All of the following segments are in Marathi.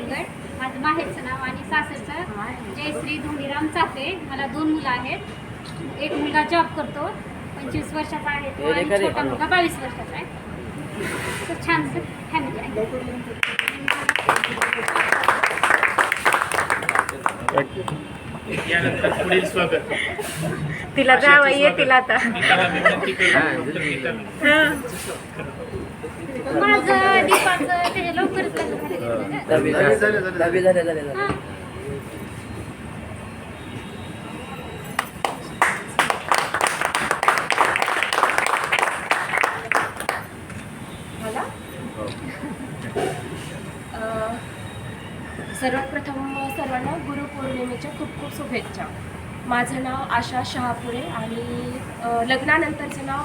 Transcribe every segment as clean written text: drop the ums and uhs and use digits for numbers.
देवगड. माझं माहेरचं नाव आणि सासरचं जयश्री धोंडीराम चाफे. मला 2 मुलं आहेत. एक मुलगा जॉब करतो, 25 वर्षाचा आहे तो, आणि छोटा मुलगा 22 वर्षाचा आहे. तर छान फॅमिली आहे. यानंतर पुढील स्वागत तिला जावं ये तिला आता माझं दीपाचं त्याच्या लवकरच लग्न झालं. सर्वात प्रथम सर्वांना गुरुपौर्णिमेच्या खूप खूप शुभेच्छा. माझं नाव आशा शहापुरे आणि लग्नानंतरचं नाव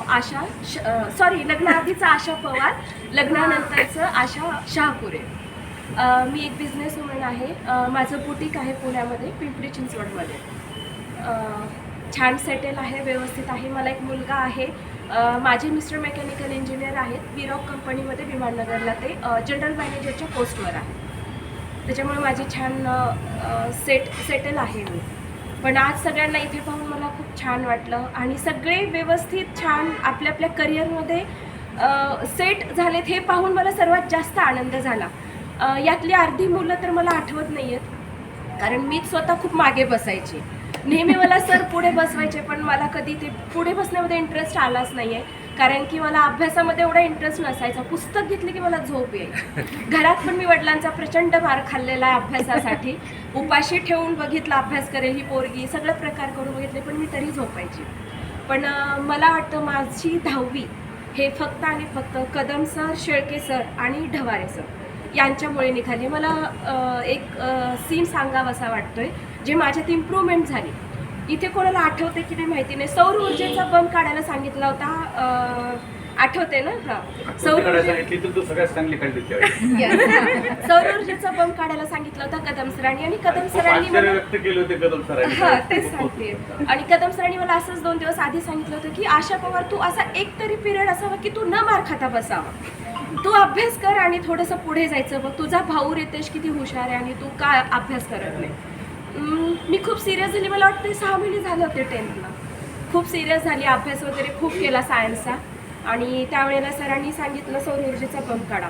लग्नाआधीचं आशा पवार, लग्नानंतरचं आशा शहापुरे. मी एक बिझनेस वुमन आहे. माझं बुटीक आहे पुण्यामध्ये, पिंपरी चिंचवडमध्ये. छान सेटल आहे, व्यवस्थित आहे. मला एक मुलगा आहे. माझे मिस्टर मेकॅनिकल इंजिनियर आहेत. विरॉक कंपनीमध्ये विमाननगरला ते जनरल मॅनेजरच्या पोस्टवर आहे. त्याच्यामुळे माझी छान सेटल आहे मी. पण आज सगळ्यांना इथे पाहून मला खूप छान वाटलं आणि सगळे व्यवस्थित छान आपल्या आपल्या करिअरमध्ये सेट झालेत हे पाहून मला सर्वात जास्त आनंद झाला. यातली अर्धी मुलं तर मला आठवत नाही आहेत, कारण मीच स्वतः खूप मागे बसायची. नेहमी मला सर पुढे बसवायचे, पण मला कधी ते पुढे बसण्यामध्ये इंटरेस्ट आलाच नाही आहे, कारण की मला अभ्यासामध्ये एवढा इंटरेस्ट नसायचा. पुस्तक घेतले की मला झोप येईल. घरात पण मी वडिलांचा प्रचंड मार खाल्लेला आहे अभ्यासासाठी. उपाशी ठेवून बघितला अभ्यास करेल ही पोरगी, सगळे प्रकार करून बघितले, पण मी तरी झोपायची. पण मला वाटतं माझी 10वी हे फक्त आणि फक्त कदम सर, शेळके सर आणि ढवारे सर यांच्यामुळे निघाली. मला एक सीन सांगावासा वाटतोय जे माझ्यात इम्प्रूव्हमेंट झाली. इथे कोणाला आठवते की नाही माहिती नाही, सौर ऊर्जेचा बंब काढायला सांगितला होता, आठवते ना? हां, सौर ऊर्जेचा बंब काढायला सांगितला होता कदम सरांनी, आणि कदम सरांनी हां तेच सांगते. आणि कदम सरांनी मला असंच 2 दिवस आधी सांगितलं होतं की आशा पवार, तू असा एक तरी पिरियड असावा की तू न मार खाता बसावा, तू अभ्यास कर आणि थोडंसं पुढे जायचं बघ. तुझा भाऊ रितेश किती हुशार आहे आणि तू का अभ्यास करत नाही. मी खूप सिरियस झाली. मला वाटतं 6 महिने झाले होते 10thला. खूप सिरियस झाली, अभ्यास वगैरे खूप केला सायन्सचा. आणि त्यावेळेला सरांनी सांगितलं सौर ऊर्जेचा बंब काढा.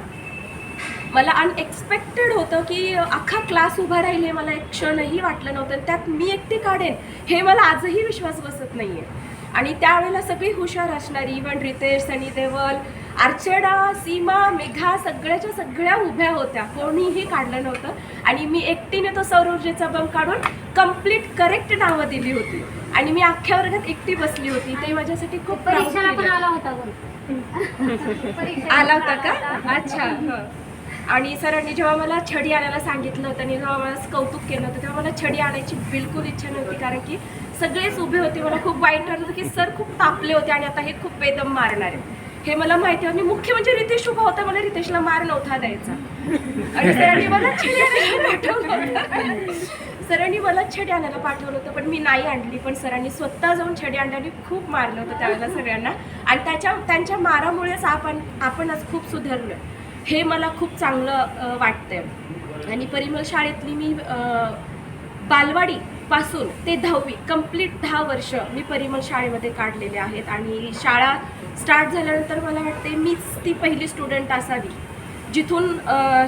मला अनएक्सपेक्टेड होतं की अख्खा क्लास उभा राहील हे मला एक क्षणही वाटलं नव्हतं. त्यात मी एकटी काढेन हे मला आजही विश्वास बसत नाही आहे. आणि त्यावेळेला सगळी हुशार असणारी, इव्हन रितेश, सनी देवल, अर्चना, सीमा, मेघा सगळ्या उभ्या होत्या. कोणीही काढलं नव्हतं आणि मी एकटीने तो सौर ऊर्जेचा बंब काढून कंप्लीट करेक्ट नावं दिली होती. आणि मी अख्ख्या वर्गात एकटी बसली होती. ते माझ्यासाठी खूप परीक्षेला पण आला होता. आला होता का? अच्छा. आणि सरांनी जेव्हा मला छडी आणायला सांगितलं होतं आणि जेव्हा मला कौतुक केलं होतं, तेव्हा मला छडी आणायची बिलकुल इच्छा नव्हती, कारण की सगळेच उभे होते. मला खूप वाईट वाटत होतं की सर खूप तापले होते आणि आता हे खूप बेदम मारणार आहे हे मला माहिती होतं. आणि मुख्य म्हणजे रितेश उभा होता, मला रितेशला मार नव्हता द्यायचा. आणि सरांनी मला छडी आणायला पाठवलं होतं. सरांनी मला छडी आणायला पाठवलं होतं, पण मी नाही आणली. पण सरांनी स्वतः जाऊन छडी आणली. खूप मारलं होतं त्यावेळेला सगळ्यांना, आणि त्यांच्या मारामुळेच आपण आज खूप सुधारलो हे मला खूप चांगलं वाटतंय. आणि परिमल शाळेतली मी बालवाडीपासून ते 10वी कंप्लीट 10 वर्ष मी परिमल शाळेमध्ये काढलेले आहेत. आणि शाळा स्टार्ट झाल्यानंतर मला वाटते मीच ती पहिली स्टुडंट असावी जिथून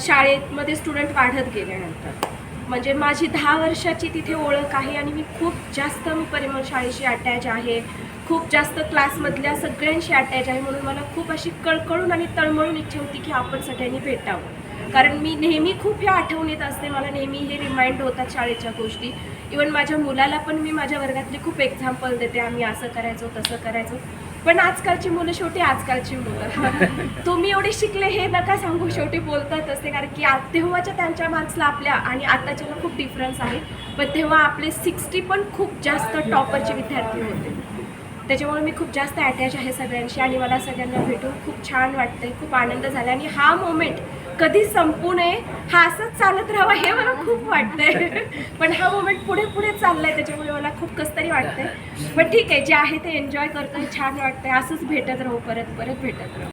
शाळेमध्ये स्टुडंट वाढत गेल्यानंतर. म्हणजे माझी 10 वर्षाची तिथे ओळख आहे आणि मी खूप जास्त परिमल शाळेशी अटॅच आहे. खूप जास्त क्लासमधल्या सगळ्यांशी अटॅच आहे. म्हणून मला खूप अशी कळकळून आणि तळमळून इच्छा होती की आपण सगळ्यांनी भेटावं, कारण मी नेहमी खूप या आठवणीत असते. मला नेहमी हे रिमाइंड होतात शाळेच्या गोष्टी. इवन माझ्या मुलाला पण मी माझ्या वर्गातली खूप एक्झाम्पल देते, आम्ही असं करायचो तसं करायचो. पण आजकालची मुलं शेवटी आजकालची मुलं तुम्ही एवढे शिकले हे नका सांगू, शेवटी बोलतात असते. कारण की तेव्हाच्या त्यांच्या मार्क्सला आपल्या आणि आत्ताच्याला खूप डिफरन्स आहे. पण तेव्हा आपले 60 पण खूप जास्त टॉपरचे विद्यार्थी होते. त्याच्यामुळे मी खूप जास्त अटॅच आहे सगळ्यांशी आणि मला सगळ्यांना भेटून खूप छान वाटतंय, खूप आनंद झाला. आणि हा मोमेंट कधी संपू नये, हा असंच चालत राहावा हे मला खूप वाटतंय. पण हा मोमेंट पुढे पुढे चाललाय, त्याच्यामुळे मला खूप कसतरी वाटतंय. पण ठीक आहे, जे आहे ते एन्जॉय करतोय, छान वाटतंय. असंच भेटत राहू, परत परत भेटत राहू.